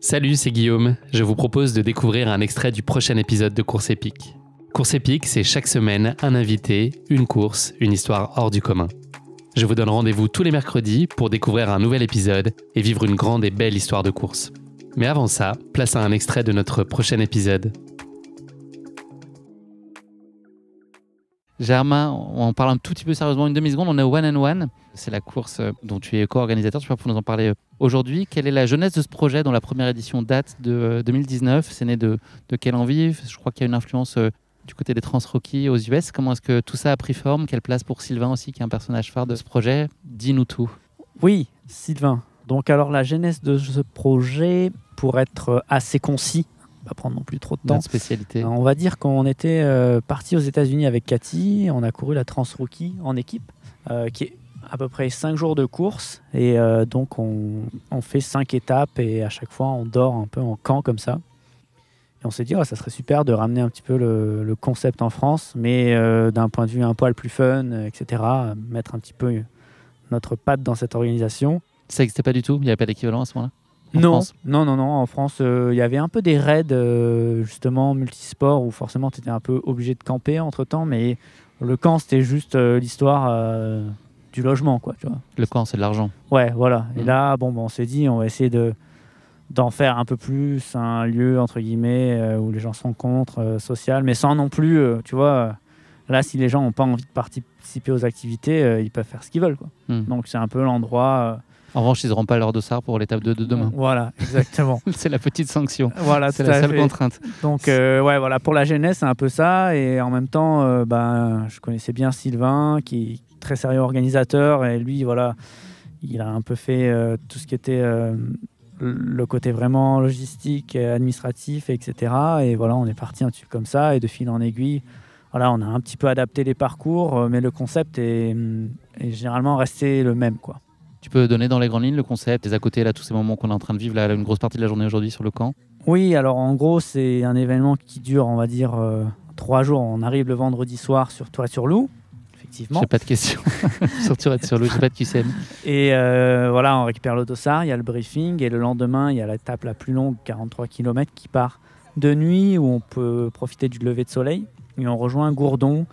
Salut, c'est Guillaume. Je vous propose de découvrir un extrait du prochain épisode de Course épique. Course épique, c'est chaque semaine un invité, une course, une histoire hors du commun. Je vous donne rendez-vous tous les mercredis pour découvrir un nouvel épisode et vivre une grande et belle histoire de course. Mais avant ça, place à un extrait de notre prochain épisode. Germain, on parle un tout petit peu sérieusement, une demi-seconde. On est au One and One. C'est la course dont tu es co-organisateur. Tu vas pouvoir nous en parler aujourd'hui. Quelle est la jeunesse de ce projet dont la première édition date de 2019 ? C'est né de quelle envie ? Je crois qu'il y a une influence du côté des Trans-Rockies aux US. Comment est-ce que tout ça a pris forme ? Quelle place pour Sylvain aussi, qui est un personnage phare de ce projet ? Dis-nous tout. Oui, Sylvain. Donc alors la genèse de ce projet, pour être assez concis, pas prendre non plus trop de temps. Notre spécialité. On va dire qu'on était parti aux États-Unis avec Cathy. On a couru la Trans-Rookie en équipe, qui est à peu près 5 jours de course. Et donc, on fait 5 étapes et à chaque fois, on dort un peu en camp comme ça. Et on s'est dit, ça serait super de ramener un petit peu le concept en France, mais d'un point de vue un poil plus fun, etc. Mettre un petit peu notre patte dans cette organisation. Ça n'existait pas du tout ? Il n'y avait pas d'équivalent à ce moment-là ? Non. En France, il y avait un peu des raids justement multisports où forcément tu étais un peu obligé de camper entre-temps, mais le camp c'était juste l'histoire du logement, quoi, tu vois. Le camp, c'est de l'argent. Ouais, voilà. Et là, on s'est dit, on va essayer d'en faire un peu plus un lieu entre guillemets où les gens se rencontrent, social, mais sans non plus, tu vois. Là, si les gens n'ont pas envie de participer aux activités, ils peuvent faire ce qu'ils veulent, quoi. Donc c'est un peu l'endroit. En revanche, ils n'auront pas leur dossard pour l'étape 2 de demain. Voilà, exactement. C'est la petite sanction. Voilà, c'est la seule contrainte. Donc, voilà, pour la jeunesse, c'est un peu ça. Et en même temps, je connaissais bien Sylvain, qui est très sérieux organisateur. Et lui, voilà, il a un peu fait tout ce qui était le côté vraiment logistique, administratif, etc. Et voilà, on est parti un petit peu comme ça. Et de fil en aiguille, voilà, on a un petit peu adapté les parcours, mais le concept est généralement resté le même, quoi. Tu peux donner dans les grandes lignes le concept, les à côté, là, tous ces moments qu'on est en train de vivre, là, une grosse partie de la journée aujourd'hui sur le camp ? Oui, alors en gros, c'est un événement qui dure, on va dire, 3 jours. On arrive le vendredi soir sur Tourette-sur-Loup, effectivement. J'ai pas de questions. Sur Tourette-sur-Loup, j'ai pas de QCM. Et voilà, on récupère le dossard, il y a le briefing, et le lendemain, il y a l'étape la plus longue, 43 km, qui part de nuit, où on peut profiter du lever de soleil. Et on rejoint Gourdon,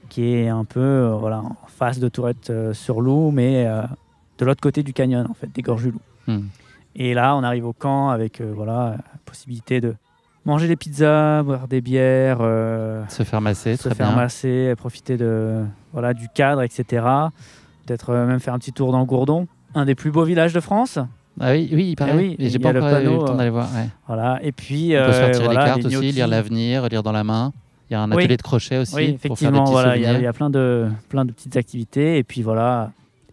qui est un peu en face de Tourette-sur-Loup, mais de l'autre côté du canyon, en fait, des Gorges du Loup. Et là, on arrive au camp avec la possibilité de manger des pizzas, boire des bières, se faire masser, masser, profiter du cadre, etc. Peut-être même faire un petit tour dans Gourdon, un des plus beaux villages de France. Ah oui, il paraît. Oui, j'ai pas encore eu le temps d'aller voir. Ouais. Voilà. Et puis, on peut se faire tirer les cartes aussi, lire l'avenir, lire dans la main. Il y a un atelier de crochet aussi. Oui, effectivement. Pour faire des petits il y a plein de petites activités. Et puis voilà.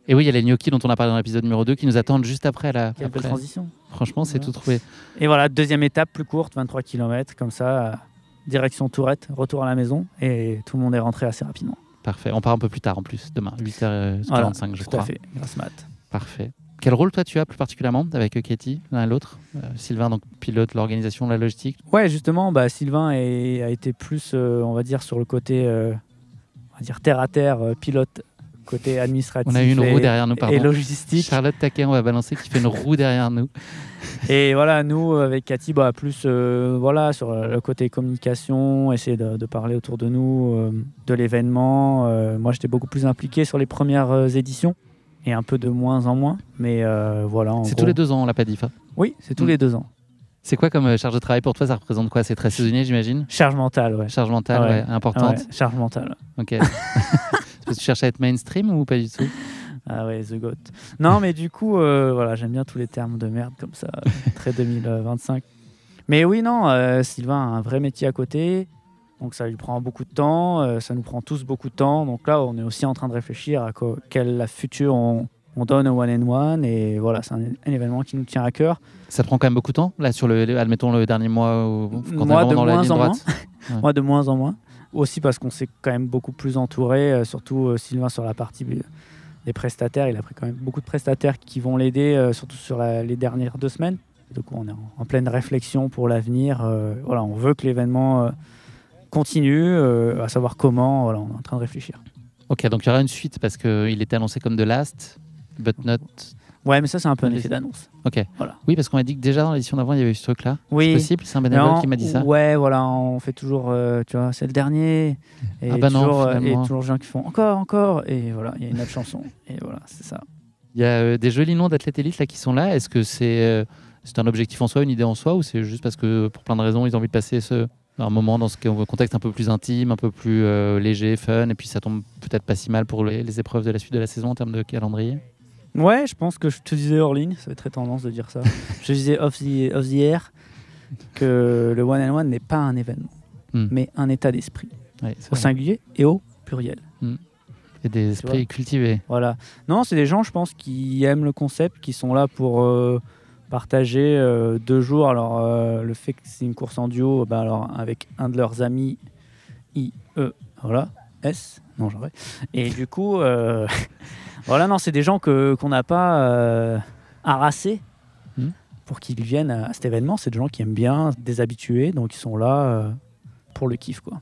Et oui, il y a les gnocchis dont on a parlé dans l'épisode numéro 2 qui nous attendent juste après. Quelle belle transition. Franchement, c'est tout trouvé. Et voilà, deuxième étape plus courte, 23 km, comme ça, direction Tourette, retour à la maison, et tout le monde est rentré assez rapidement. Parfait. On part un peu plus tard en plus, demain, 8h45, je crois. Tout à fait, grâce mat. Parfait. Quel rôle toi tu as plus particulièrement avec Katie, l'un et l'autre ? Sylvain, donc pilote l'organisation, la logistique. Ouais, justement, Sylvain a été plus, on va dire, sur le côté, terre à terre, pilote. Côté administratif. On a eu une roue derrière nous, pardon. Et logistique. Charlotte Taquet, on va balancer, qui fait une roue derrière nous. Et voilà, nous, avec Cathy, plus sur le côté communication, essayer de parler autour de nous, de l'événement. Moi, j'étais beaucoup plus impliqué sur les premières éditions et un peu de moins en moins. Mais voilà. C'est tous les 2 ans, on l'a pas dit, ça ? Oui, c'est tous les 2 ans. C'est quoi comme charge de travail pour toi ? Ça représente quoi ? C'est très saisonnier, j'imagine ? Charge mentale, ouais. Charge mentale, ouais, importante. Ouais, charge mentale. Ok. Parce que tu cherches à être mainstream ou pas du tout ? Ah ouais, the goat. Non, mais du coup, j'aime bien tous les termes de merde comme ça, très 2025. Mais oui, non, Sylvain a un vrai métier à côté, donc ça lui prend beaucoup de temps, ça nous prend tous beaucoup de temps. Donc là, on est aussi en train de réfléchir à quel futur on donne au One and One, et voilà, c'est un événement qui nous tient à cœur. Ça te prend quand même beaucoup de temps, là, sur admettons le dernier mois, quand moi, de dans la ligne droite. Ouais. Moi, de moins en moins. Aussi parce qu'on s'est quand même beaucoup plus entouré, surtout Sylvain sur la partie des prestataires. Il a pris quand même beaucoup de prestataires qui vont l'aider, surtout sur les dernières 2 semaines. Donc on est en pleine réflexion pour l'avenir. On veut que l'événement continue, à savoir comment. Voilà, on est en train de réfléchir. Ok, donc il y aura une suite parce qu'il était annoncé comme The Last, but not Ouais, mais ça, c'est un peu un Oui, effet d'annonce. Ok. Voilà. Oui, parce qu'on m'a dit que déjà dans l'édition d'avant, il y avait eu ce truc-là. Oui. C'est possible, c'est un bénévole Non, qui m'a dit ça. Ouais, voilà, on fait toujours, tu vois, c'est le dernier. Et Ah bah non, toujours, finalement. et toujours des gens qui font encore. Et voilà, il y a une autre chanson. Et voilà, c'est ça. Il y a des jolis noms d'athlètes élites là qui sont là. Est-ce que c'est un objectif en soi, une idée en soi, ou c'est juste parce que pour plein de raisons, ils ont envie de passer un moment dans ce contexte un peu plus intime, un peu plus léger, fun, et puis ça tombe peut-être pas si mal pour les épreuves de la suite de la saison en termes de calendrier. Ouais, je pense que je te disais hors ligne, ça va être très tendance de dire ça. Je disais off the air que le one and one n'est pas un événement, mais un état d'esprit, Ouais, au singulier et au pluriel. Et des esprits cultivés. Voilà. Non, c'est des gens, je pense, qui aiment le concept, qui sont là pour partager 2 jours. Alors, le fait que c'est une course en duo, alors, avec un de leurs amis, voilà, S, non, j'aurais. Et du coup, voilà, non, c'est des gens qu'on n'a pas harassés pour qu'ils viennent à cet événement. C'est des gens qui aiment bien, des habitués, donc ils sont là pour le kiff, quoi.